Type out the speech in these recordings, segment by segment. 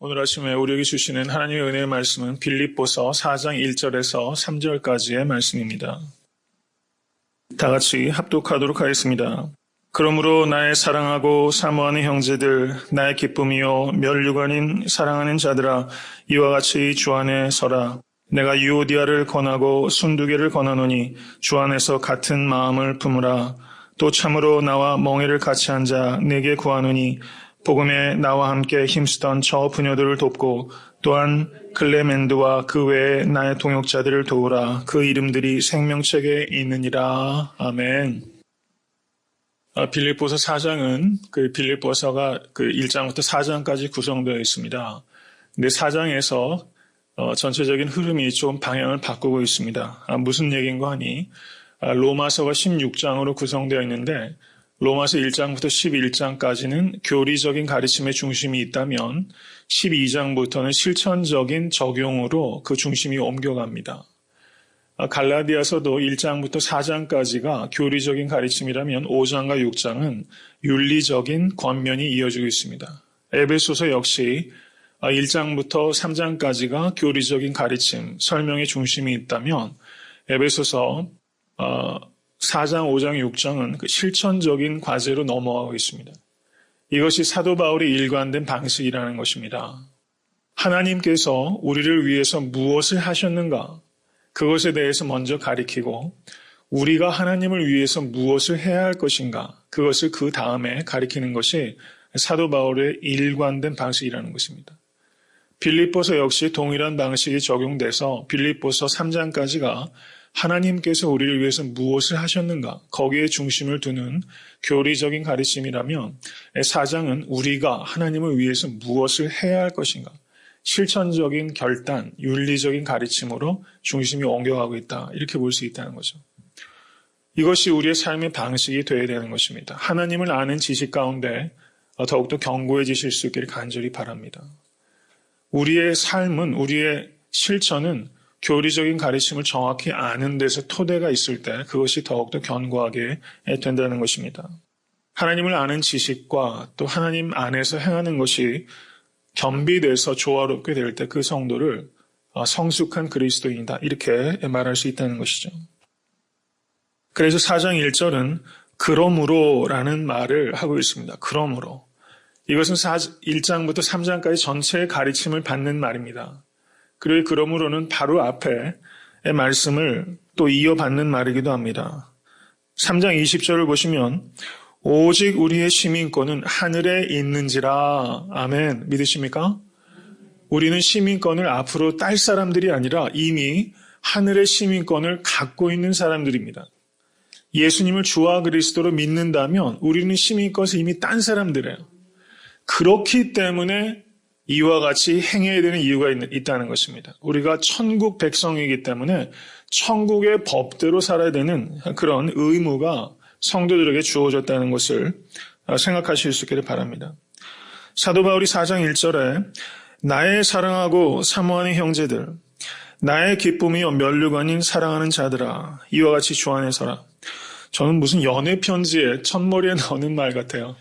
오늘 아침에 우리에게 주시는 하나님의 은혜의 말씀은 빌립보서 4장 1절에서 3절까지의 말씀입니다. 다 같이 합독하도록 하겠습니다. 그러므로 나의 사랑하고 사모하는 형제들, 나의 기쁨이요 면류관인 사랑하는 자들아, 이와 같이 주 안에 서라. 내가 유오디아를 권하고 순두개를 권하노니 주 안에서 같은 마음을 품으라. 또 참으로 나와 멍에를 같이 앉아 내게 구하노니 복음에 나와 함께 힘쓰던 저 부녀들을 돕고 또한 클레멘드와 그 외에 나의 동역자들을 도우라. 그 이름들이 생명책에 있느니라. 아멘. 빌립보서 4장은 빌립보서가 1장부터 4장까지 구성되어 있습니다. 근데 4장에서 전체적인 흐름이 좀 방향을 바꾸고 있습니다. 무슨 얘기인가 하니 로마서가 16장으로 구성되어 있는데 로마서 1장부터 11장까지는 교리적인 가르침의 중심이 있다면 12장부터는 실천적인 적용으로 그 중심이 옮겨갑니다. 갈라디아서도 1장부터 4장까지가 교리적인 가르침이라면 5장과 6장은 윤리적인 권면이 이어지고 있습니다. 에베소서 역시 1장부터 3장까지가 교리적인 가르침, 설명의 중심이 있다면 에베소서 4장, 5장, 6장은 그 실천적인 과제로 넘어가고 있습니다. 이것이 사도 바울의 일관된 방식이라는 것입니다. 하나님께서 우리를 위해서 무엇을 하셨는가? 그것에 대해서 먼저 가리키고 우리가 하나님을 위해서 무엇을 해야 할 것인가? 그것을 그 다음에 가리키는 것이 사도 바울의 일관된 방식이라는 것입니다. 빌립보서 역시 동일한 방식이 적용돼서 빌립보서 3장까지가 하나님께서 우리를 위해서 무엇을 하셨는가? 거기에 중심을 두는 교리적인 가르침이라면 4장은 우리가 하나님을 위해서 무엇을 해야 할 것인가? 실천적인 결단, 윤리적인 가르침으로 중심이 옮겨가고 있다. 이렇게 볼 수 있다는 거죠. 이것이 우리의 삶의 방식이 되어야 되는 것입니다. 하나님을 아는 지식 가운데 더욱더 견고해지실 수 있기를 간절히 바랍니다. 우리의 삶은, 우리의 실천은 교리적인 가르침을 정확히 아는 데서 토대가 있을 때 그것이 더욱더 견고하게 된다는 것입니다. 하나님을 아는 지식과 또 하나님 안에서 행하는 것이 겸비돼서 조화롭게 될 때 그 성도를 성숙한 그리스도인이다 이렇게 말할 수 있다는 것이죠. 그래서 4장 1절은 그러므로라는 말을 하고 있습니다. 그러므로. 이것은 1장부터 3장까지 전체의 가르침을 받는 말입니다. 그리고 그러므로는 바로 앞에 말씀을 또 이어받는 말이기도 합니다. 3장 20절을 보시면 오직 우리의 시민권은 하늘에 있는지라. 아멘. 믿으십니까? 우리는 시민권을 앞으로 딸 사람들이 아니라 이미 하늘의 시민권을 갖고 있는 사람들입니다. 예수님을 주와 그리스도로 믿는다면 우리는 시민권을 이미 딴 사람들이에요. 그렇기 때문에 이와 같이 행해야 되는 이유가 있다는 것입니다. 우리가 천국 백성이기 때문에 천국의 법대로 살아야 되는 그런 의무가 성도들에게 주어졌다는 것을 생각하실 수 있기를 바랍니다. 사도 바울이 4장 1절에 나의 사랑하고 사모하는 형제들, 나의 기쁨이요 면류관인 사랑하는 자들아, 이와 같이 주 안에 서라. 저는 무슨 연애 편지에 첫머리에 나오는 말 같아요.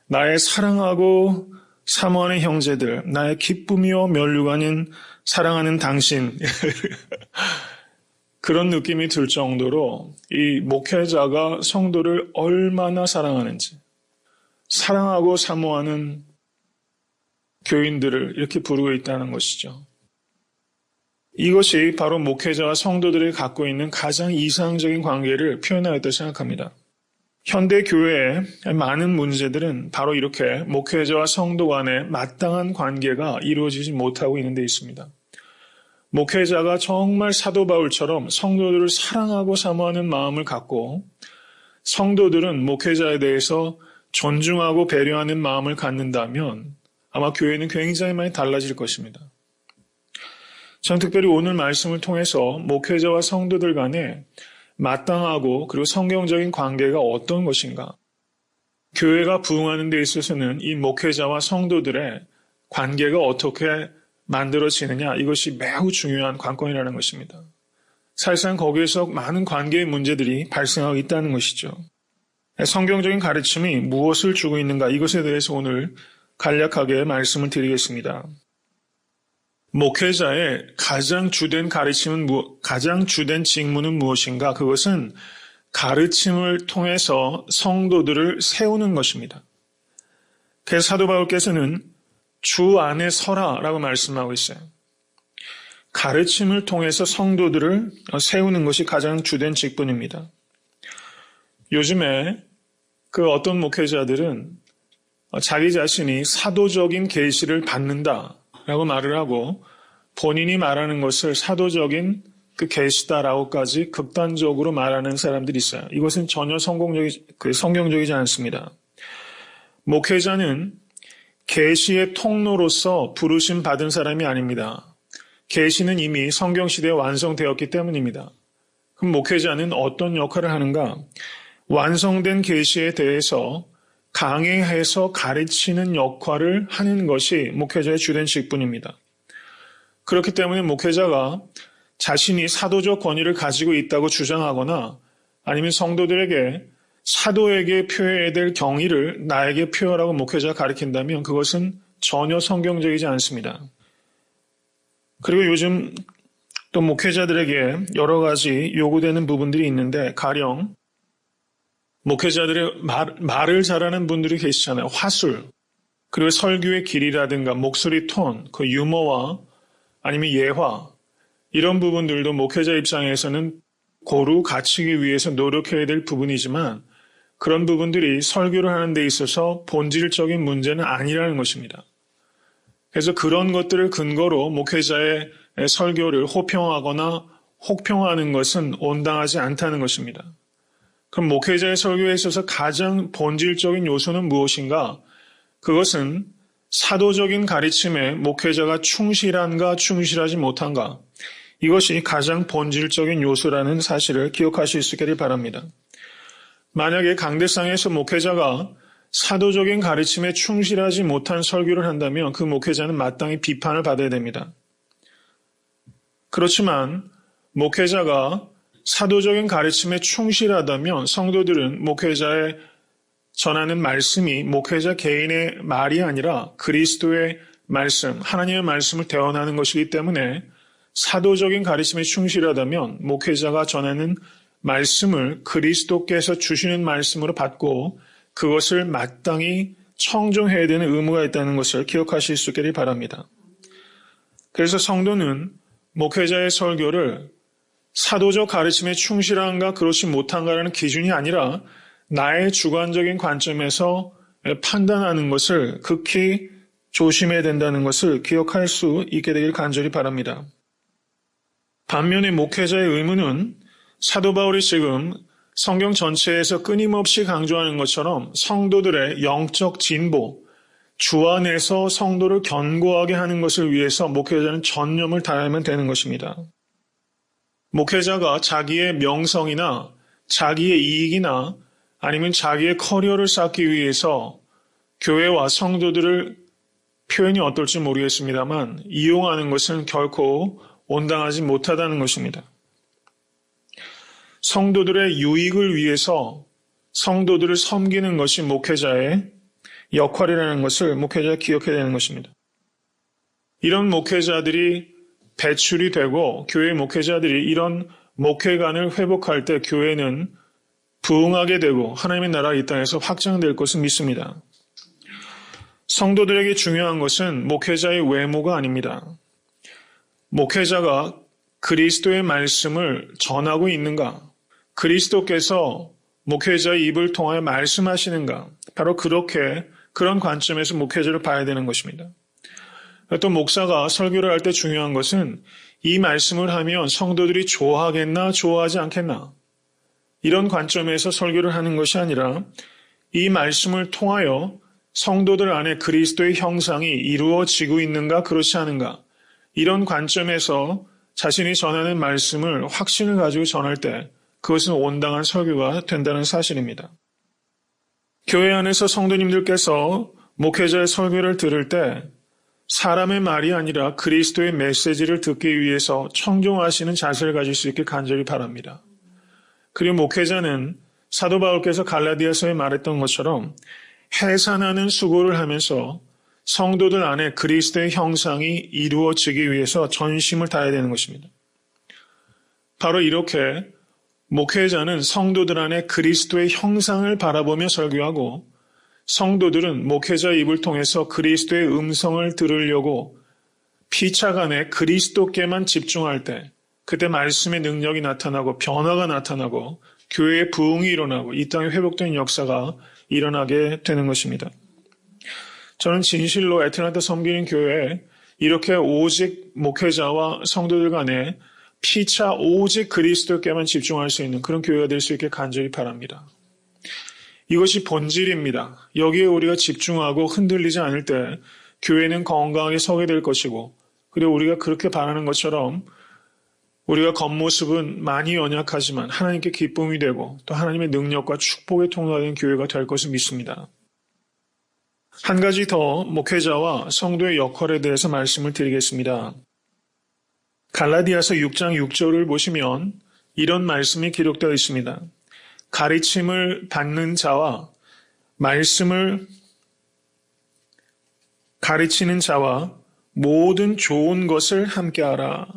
나의 사랑하고 사모하는 형제들, 나의 기쁨이요 면류관인 사랑하는 당신. 그런 느낌이 들 정도로 이 목회자가 성도를 얼마나 사랑하는지, 사랑하고 사모하는 교인들을 이렇게 부르고 있다는 것이죠. 이것이 바로 목회자와 성도들이 갖고 있는 가장 이상적인 관계를 표현하였다고 생각합니다. 현대 교회의 많은 문제들은 바로 이렇게 목회자와 성도 간의 마땅한 관계가 이루어지지 못하고 있는 데 있습니다. 목회자가 정말 사도 바울처럼 성도들을 사랑하고 사모하는 마음을 갖고 성도들은 목회자에 대해서 존중하고 배려하는 마음을 갖는다면 아마 교회는 굉장히 많이 달라질 것입니다. 전 특별히 오늘 말씀을 통해서 목회자와 성도들 간에 마땅하고 그리고 성경적인 관계가 어떤 것인가? 교회가 부흥하는 데 있어서는 이 목회자와 성도들의 관계가 어떻게 만들어지느냐, 이것이 매우 중요한 관건이라는 것입니다. 사실상 거기에서 많은 관계의 문제들이 발생하고 있다는 것이죠. 성경적인 가르침이 무엇을 주고 있는가, 이것에 대해서 오늘 간략하게 말씀을 드리겠습니다. 목회자의 가장 주된 가장 주된 직무는 무엇인가? 그것은 가르침을 통해서 성도들을 세우는 것입니다. 그래서 사도 바울께서는 주 안에 서라라고 말씀하고 있어요. 가르침을 통해서 성도들을 세우는 것이 가장 주된 직분입니다. 요즘에 어떤 목회자들은 자기 자신이 사도적인 계시를 받는다라고 말을 하고 본인이 말하는 것을 사도적인 계시다라고까지 극단적으로 말하는 사람들이 있어요. 이것은 전혀 성경적이지 않습니다. 목회자는 계시의 통로로서 부르심 받은 사람이 아닙니다. 계시는 이미 성경시대에 완성되었기 때문입니다. 그럼 목회자는 어떤 역할을 하는가? 완성된 계시에 대해서 강해해서 가르치는 역할을 하는 것이 목회자의 주된 직분입니다. 그렇기 때문에 목회자가 자신이 사도적 권위를 가지고 있다고 주장하거나 아니면 성도들에게 사도에게 표해야 될 경의를 나에게 표하라고 목회자가 가르친다면 그것은 전혀 성경적이지 않습니다. 그리고 요즘 또 목회자들에게 여러 가지 요구되는 부분들이 있는데 가령 목회자들의 말을 잘하는 분들이 계시잖아요. 화술, 그리고 설교의 길이라든가 목소리 톤, 그 유머와 아니면 예화 이런 부분들도 목회자 입장에서는 고루 갖추기 위해서 노력해야 될 부분이지만 그런 부분들이 설교를 하는 데 있어서 본질적인 문제는 아니라는 것입니다. 그래서 그런 것들을 근거로 목회자의 설교를 호평하거나 혹평하는 것은 온당하지 않다는 것입니다. 그럼 목회자의 설교에 있어서 가장 본질적인 요소는 무엇인가? 그것은 사도적인 가르침에 목회자가 충실한가 충실하지 못한가? 이것이 가장 본질적인 요소라는 사실을 기억하실 수 있기를 바랍니다. 만약에 강대상에서 목회자가 사도적인 가르침에 충실하지 못한 설교를 한다면 그 목회자는 마땅히 비판을 받아야 됩니다. 그렇지만 목회자가 사도적인 가르침에 충실하다면 성도들은 목회자의 전하는 말씀이 목회자 개인의 말이 아니라 그리스도의 말씀, 하나님의 말씀을 대언하는 것이기 때문에 사도적인 가르침에 충실하다면 목회자가 전하는 말씀을 그리스도께서 주시는 말씀으로 받고 그것을 마땅히 청종해야 되는 의무가 있다는 것을 기억하실 수 있기를 바랍니다. 그래서 성도는 목회자의 설교를 사도적 가르침에 충실한가 그렇지 못한가라는 기준이 아니라 나의 주관적인 관점에서 판단하는 것을 극히 조심해야 된다는 것을 기억할 수 있게 되길 간절히 바랍니다. 반면에 목회자의 의무는 사도 바울이 지금 성경 전체에서 끊임없이 강조하는 것처럼 성도들의 영적 진보, 주 안에서 성도를 견고하게 하는 것을 위해서 목회자는 전념을 다하면 되는 것입니다. 목회자가 자기의 명성이나 자기의 이익이나 아니면 자기의 커리어를 쌓기 위해서 교회와 성도들을 표현이 어떨지 모르겠습니다만 이용하는 것은 결코 온당하지 못하다는 것입니다. 성도들의 유익을 위해서 성도들을 섬기는 것이 목회자의 역할이라는 것을 목회자가 기억해야 되는 것입니다. 이런 목회자들이 배출이 되고 교회 목회자들이 이런 목회관을 회복할 때 교회는 부흥하게 되고 하나님의 나라가 이 땅에서 확장될 것을 믿습니다. 성도들에게 중요한 것은 목회자의 외모가 아닙니다. 목회자가 그리스도의 말씀을 전하고 있는가? 그리스도께서 목회자의 입을 통하여 말씀하시는가? 바로 그런 관점에서 목회자를 봐야 되는 것입니다. 또 목사가 설교를 할 때 중요한 것은 이 말씀을 하면 성도들이 좋아하겠나 좋아하지 않겠나 이런 관점에서 설교를 하는 것이 아니라 이 말씀을 통하여 성도들 안에 그리스도의 형상이 이루어지고 있는가 그렇지 않은가 이런 관점에서 자신이 전하는 말씀을 확신을 가지고 전할 때 그것은 온당한 설교가 된다는 사실입니다. 교회 안에서 성도님들께서 목회자의 설교를 들을 때 사람의 말이 아니라 그리스도의 메시지를 듣기 위해서 청종하시는 자세를 가질 수 있게 간절히 바랍니다. 그리고 목회자는 사도 바울께서 갈라디아서에 말했던 것처럼 해산하는 수고를 하면서 성도들 안에 그리스도의 형상이 이루어지기 위해서 전심을 다해야 되는 것입니다. 바로 이렇게 목회자는 성도들 안에 그리스도의 형상을 바라보며 설교하고 성도들은 목회자의 입을 통해서 그리스도의 음성을 들으려고 피차간에 그리스도께만 집중할 때 그때 말씀의 능력이 나타나고 변화가 나타나고 교회의 부흥이 일어나고 이 땅에 회복되는 역사가 일어나게 되는 것입니다. 저는 진실로 애틀랜타 섬기는 교회에 이렇게 오직 목회자와 성도들 간에 피차 오직 그리스도께만 집중할 수 있는 그런 교회가 될 수 있게 간절히 바랍니다. 이것이 본질입니다. 여기에 우리가 집중하고 흔들리지 않을 때 교회는 건강하게 서게 될 것이고 그리고 우리가 그렇게 바라는 것처럼 우리가 겉모습은 많이 연약하지만 하나님께 기쁨이 되고 또 하나님의 능력과 축복의 통로가 되는 교회가 될 것을 믿습니다. 한 가지 더 목회자와 성도의 역할에 대해서 말씀을 드리겠습니다. 갈라디아서 6장 6절을 보시면 이런 말씀이 기록되어 있습니다. 가르침을 받는 자와 말씀을 가르치는 자와 모든 좋은 것을 함께하라.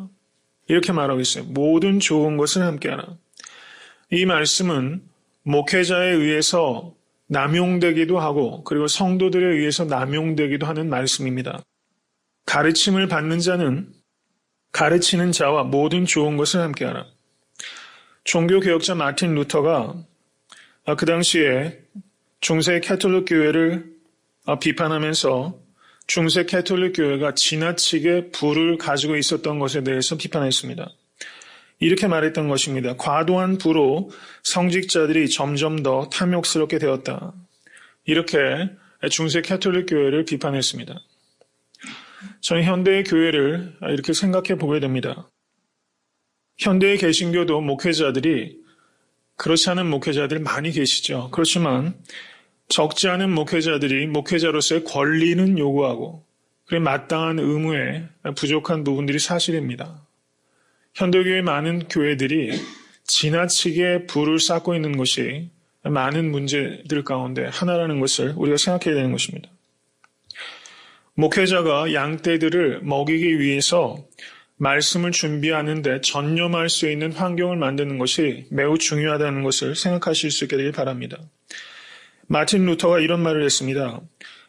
이렇게 말하고 있어요. 모든 좋은 것을 함께하라. 이 말씀은 목회자에 의해서 남용되기도 하고 그리고 성도들에 의해서 남용되기도 하는 말씀입니다. 가르침을 받는 자는 가르치는 자와 모든 좋은 것을 함께하라. 종교개혁자 마틴 루터가 그 당시에 중세 캐톨릭 교회를 비판하면서 중세 캐톨릭 교회가 지나치게 부를 가지고 있었던 것에 대해서 비판했습니다. 이렇게 말했던 것입니다. 과도한 부로 성직자들이 점점 더 탐욕스럽게 되었다. 이렇게 중세 캐톨릭 교회를 비판했습니다. 저는 현대의 교회를 이렇게 생각해 보게 됩니다. 현대의 개신교도 목회자들이 그렇지 않은 목회자들 많이 계시죠. 그렇지만 적지 않은 목회자들이 목회자로서의 권리는 요구하고 그래 마땅한 의무에 부족한 부분들이 사실입니다. 현대교회의 많은 교회들이 지나치게 부를 쌓고 있는 것이 많은 문제들 가운데 하나라는 것을 우리가 생각해야 되는 것입니다. 목회자가 양떼들을 먹이기 위해서 말씀을 준비하는데 전념할 수 있는 환경을 만드는 것이 매우 중요하다는 것을 생각하실 수 있게 되길 바랍니다. 마틴 루터가 이런 말을 했습니다.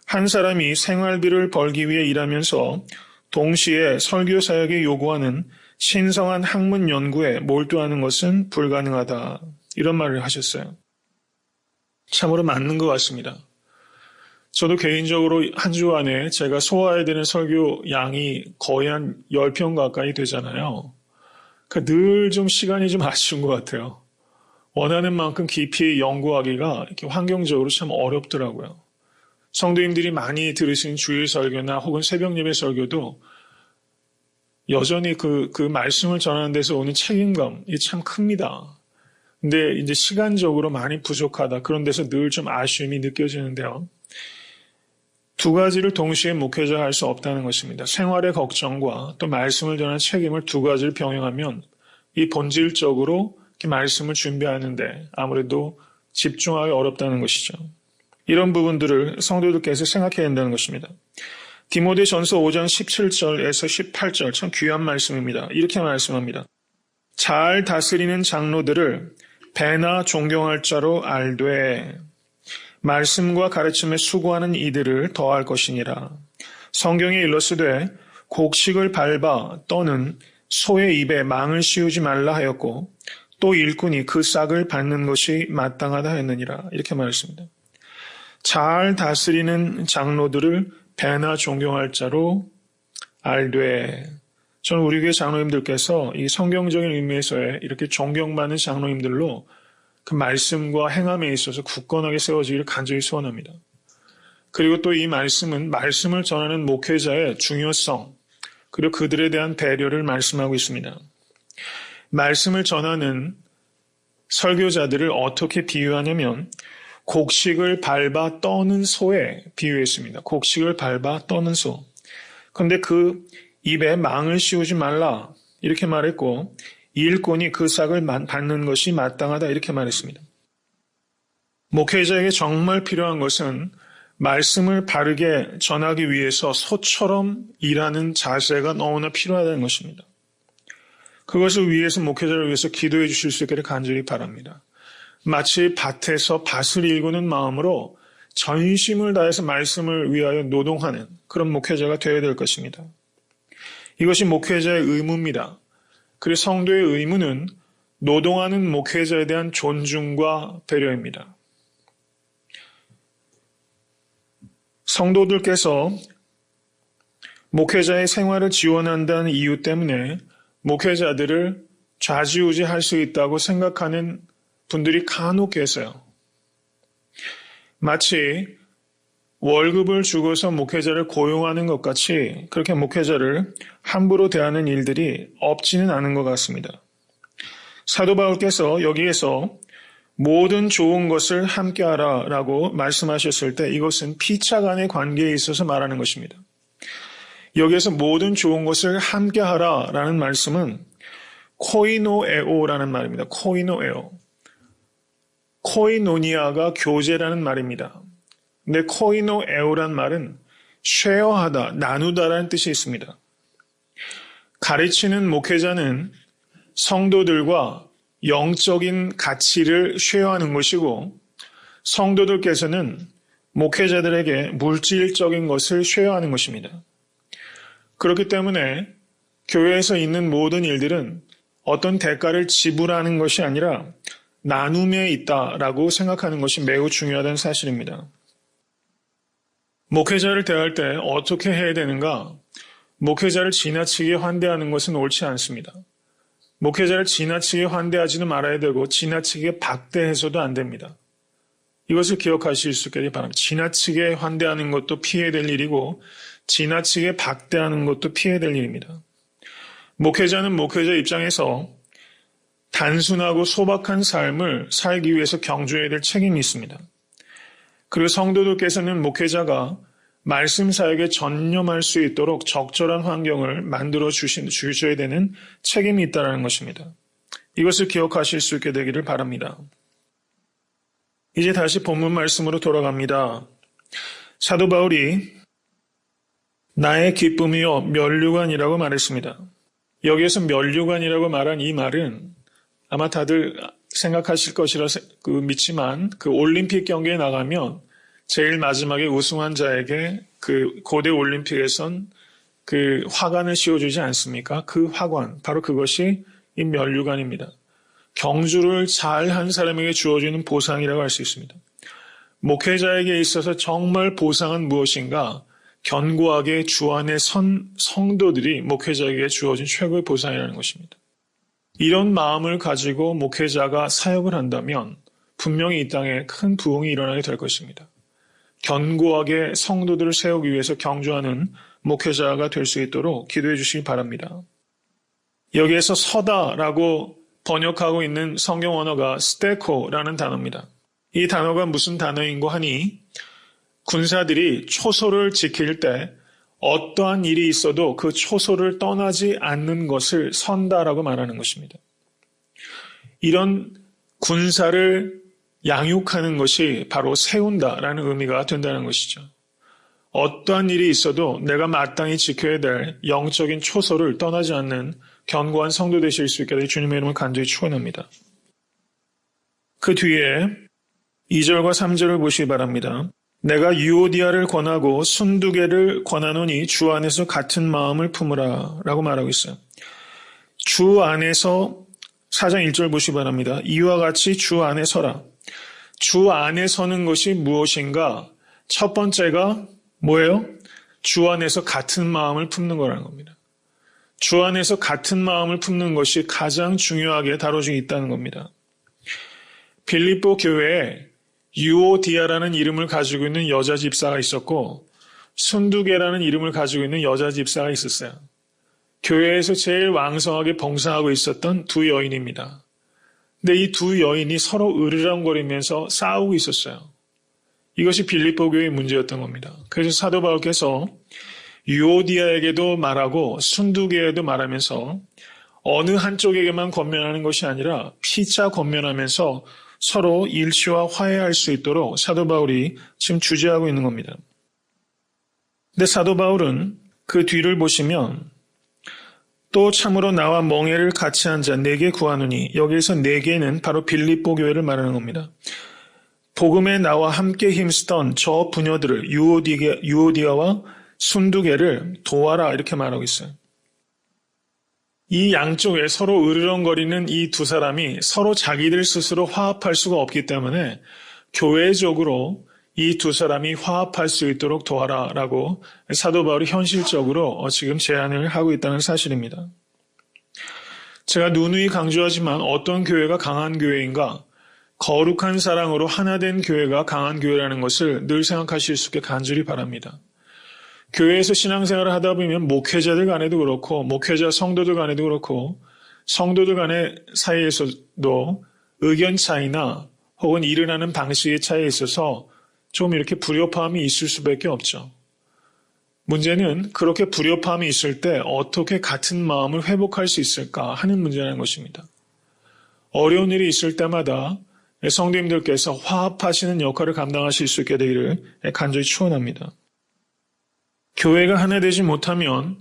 한 사람이 생활비를 벌기 위해 일하면서 동시에 설교 사역에 요구하는 신성한 학문 연구에 몰두하는 것은 불가능하다. 이런 말을 하셨어요. 참으로 맞는 것 같습니다. 저도 개인적으로 한 주 안에 제가 소화해야 되는 설교 양이 거의 한 10편 가까이 되잖아요. 그러니까 늘 좀 시간이 좀 아쉬운 것 같아요. 원하는 만큼 깊이 연구하기가 이렇게 환경적으로 참 어렵더라고요. 성도님들이 많이 들으신 주일 설교나 혹은 새벽 예배 설교도 여전히 그 말씀을 전하는 데서 오는 책임감이 참 큽니다. 근데 이제 시간적으로 많이 부족하다. 그런 데서 늘 좀 아쉬움이 느껴지는데요. 두 가지를 동시에 목회자가 할 수 없다는 것입니다. 생활의 걱정과 또 말씀을 전하는 책임을 두 가지를 병행하면 이 본질적으로 이렇게 말씀을 준비하는데 아무래도 집중하기 어렵다는 것이죠. 이런 부분들을 성도들께서 생각해야 된다는 것입니다. 디모데전서 5장 17절에서 18절 참 귀한 말씀입니다. 이렇게 말씀합니다. 잘 다스리는 장로들을 배나 존경할 자로 알되 말씀과 가르침에 수고하는 이들을 더할 것이니라. 성경에 일렀으되 곡식을 밟아 떠는 소의 입에 망을 씌우지 말라 하였고 또 일꾼이 그 싹을 밟는 것이 마땅하다 했느니라. 이렇게 말했습니다. 잘 다스리는 장로들을 배나 존경할 자로 알되. 저는 우리 교회 장로님들께서 이 성경적인 의미에서의 이렇게 존경받는 장로님들로 그 말씀과 행함에 있어서 굳건하게 세워지기를 간절히 소원합니다. 그리고 또 이 말씀은 말씀을 전하는 목회자의 중요성 그리고 그들에 대한 배려를 말씀하고 있습니다. 말씀을 전하는 설교자들을 어떻게 비유하냐면 곡식을 밟아 떠는 소에 비유했습니다. 곡식을 밟아 떠는 소. 그런데 그 입에 망을 씌우지 말라 이렇게 말했고 일꾼이 그 싹을 받는 것이 마땅하다 이렇게 말했습니다. 목회자에게 정말 필요한 것은 말씀을 바르게 전하기 위해서 소처럼 일하는 자세가 너무나 필요하다는 것입니다. 그것을 위해서 목회자를 위해서 기도해 주실 수 있기를 간절히 바랍니다. 마치 밭에서 밭을 일구는 마음으로 전심을 다해서 말씀을 위하여 노동하는 그런 목회자가 되어야 될 것입니다. 이것이 목회자의 의무입니다. 그리고 성도의 의무는 노동하는 목회자에 대한 존중과 배려입니다. 성도들께서 목회자의 생활을 지원한다는 이유 때문에 목회자들을 좌지우지할 수 있다고 생각하는 분들이 간혹 계세요. 마치 월급을 주고서 목회자를 고용하는 것 같이 그렇게 목회자를 함부로 대하는 일들이 없지는 않은 것 같습니다. 사도 바울께서 여기에서 모든 좋은 것을 함께하라 라고 말씀하셨을 때 이것은 피차 간의 관계에 있어서 말하는 것입니다. 여기에서 모든 좋은 것을 함께하라 라는 말씀은 코이노에오라는 말입니다. 코이노에오. 코이노니아가 교제라는 말입니다. 근데 코이노에오란 말은 쉐어하다, 나누다라는 뜻이 있습니다. 가르치는 목회자는 성도들과 영적인 가치를 쉐어하는 것이고 성도들께서는 목회자들에게 물질적인 것을 쉐어하는 것입니다. 그렇기 때문에 교회에서 있는 모든 일들은 어떤 대가를 지불하는 것이 아니라 나눔에 있다라고 생각하는 것이 매우 중요하다는 사실입니다. 목회자를 대할 때 어떻게 해야 되는가? 목회자를 지나치게 환대하는 것은 옳지 않습니다. 목회자를 지나치게 환대하지는 말아야 되고 지나치게 박대해서도 안 됩니다. 이것을 기억하실 수 있기를 바랍니다. 지나치게 환대하는 것도 피해야 될 일이고 지나치게 박대하는 것도 피해야 될 일입니다. 목회자는 목회자 입장에서 단순하고 소박한 삶을 살기 위해서 경주해야 될 책임이 있습니다. 그리고 성도들께서는 목회자가 말씀 사역에 전념할 수 있도록 적절한 환경을 만들어 주셔야 되는 책임이 있다는 것입니다. 이것을 기억하실 수 있게 되기를 바랍니다. 이제 다시 본문 말씀으로 돌아갑니다. 사도 바울이 나의 기쁨이요 면류관이라고 말했습니다. 여기에서 면류관이라고 말한 이 말은 아마 다들 생각하실 것이라 믿지만 그 올림픽 경기에 나가면 제일 마지막에 우승한 자에게 그 고대 올림픽에선 그 화관을 씌워주지 않습니까? 그 화관, 바로 그것이 이 면류관입니다. 경주를 잘한 사람에게 주어지는 보상이라고 할 수 있습니다. 목회자에게 있어서 정말 보상은 무엇인가? 견고하게 주 안에 선 성도들이 목회자에게 주어진 최고의 보상이라는 것입니다. 이런 마음을 가지고 목회자가 사역을 한다면 분명히 이 땅에 큰 부흥이 일어나게 될 것입니다. 견고하게 성도들을 세우기 위해서 경주하는 목회자가 될 수 있도록 기도해 주시기 바랍니다. 여기에서 서다라고 번역하고 있는 성경 언어가 스테코라는 단어입니다. 이 단어가 무슨 단어인고 하니 군사들이 초소를 지킬 때 어떠한 일이 있어도 그 초소를 떠나지 않는 것을 선다라고 말하는 것입니다. 이런 군사를 양육하는 것이 바로 세운다라는 의미가 된다는 것이죠. 어떠한 일이 있어도 내가 마땅히 지켜야 될 영적인 초소를 떠나지 않는 견고한 성도 되실 수 있게 되길 주님의 이름을 간절히 축원합니다. 그 뒤에 2절과 3절을 보시기 바랍니다. 내가 유오디아를 권하고 순두개를 권하노니 주 안에서 같은 마음을 품으라 라고 말하고 있어요. 주 안에서 4장 1절 보시기 바랍니다. 이와 같이 주 안에 서라. 주 안에 서는 것이 무엇인가? 첫 번째가 뭐예요? 주 안에서 같은 마음을 품는 거라는 겁니다. 주 안에서 같은 마음을 품는 것이 가장 중요하게 다뤄지고 있다는 겁니다. 빌립보 교회에 유오디아라는 이름을 가지고 있는 여자 집사가 있었고 순두개라는 이름을 가지고 있는 여자 집사가 있었어요. 교회에서 제일 왕성하게 봉사하고 있었던 두 여인입니다. 근데 이 두 여인이 서로 으르렁거리면서 싸우고 있었어요. 이것이 빌립보 교회의 문제였던 겁니다. 그래서 사도 바울께서 유오디아에게도 말하고 순두개에도 말하면서 어느 한쪽에게만 권면하는 것이 아니라 피차 권면하면서 서로 일치와 화해할 수 있도록 사도 바울이 지금 주재하고 있는 겁니다. 근데 사도 바울은 그 뒤를 보시면 또 참으로 나와 멍에를 같이 한 자 네게 구하노니, 여기에서 네게는 바로 빌립보 교회를 말하는 겁니다. 복음에 나와 함께 힘쓰던 저 부녀들을 유오디아와 순두개를 도와라 이렇게 말하고 있어요. 이 양쪽에 서로 으르렁거리는 이 두 사람이 서로 자기들 스스로 화합할 수가 없기 때문에 교회적으로 이 두 사람이 화합할 수 있도록 도와라라고 사도 바울이 현실적으로 지금 제안을 하고 있다는 사실입니다. 제가 누누이 강조하지만 어떤 교회가 강한 교회인가? 거룩한 사랑으로 하나된 교회가 강한 교회라는 것을 늘 생각하실 수 있게 간절히 바랍니다. 교회에서 신앙생활을 하다 보면 목회자들 간에도 그렇고 목회자 성도들 간에도 그렇고 성도들 간의 사이에서도 의견 차이나 혹은 일을 하는 방식의 차이에 있어서 좀 이렇게 불협화음이 있을 수밖에 없죠. 문제는 그렇게 불협화음이 있을 때 어떻게 같은 마음을 회복할 수 있을까 하는 문제라는 것입니다. 어려운 일이 있을 때마다 성도님들께서 화합하시는 역할을 감당하실 수 있게 되기를 간절히 축원합니다. 교회가 하나 되지 못하면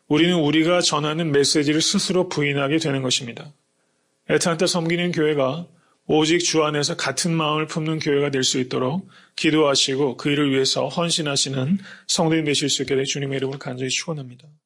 우리는 우리가 전하는 메시지를 스스로 부인하게 되는 것입니다. 애타한테 섬기는 교회가 오직 주 안에서 같은 마음을 품는 교회가 될 수 있도록 기도하시고 그 일을 위해서 헌신하시는 성도님 되실 수 있게 될 주님의 이름으로 간절히 축원합니다.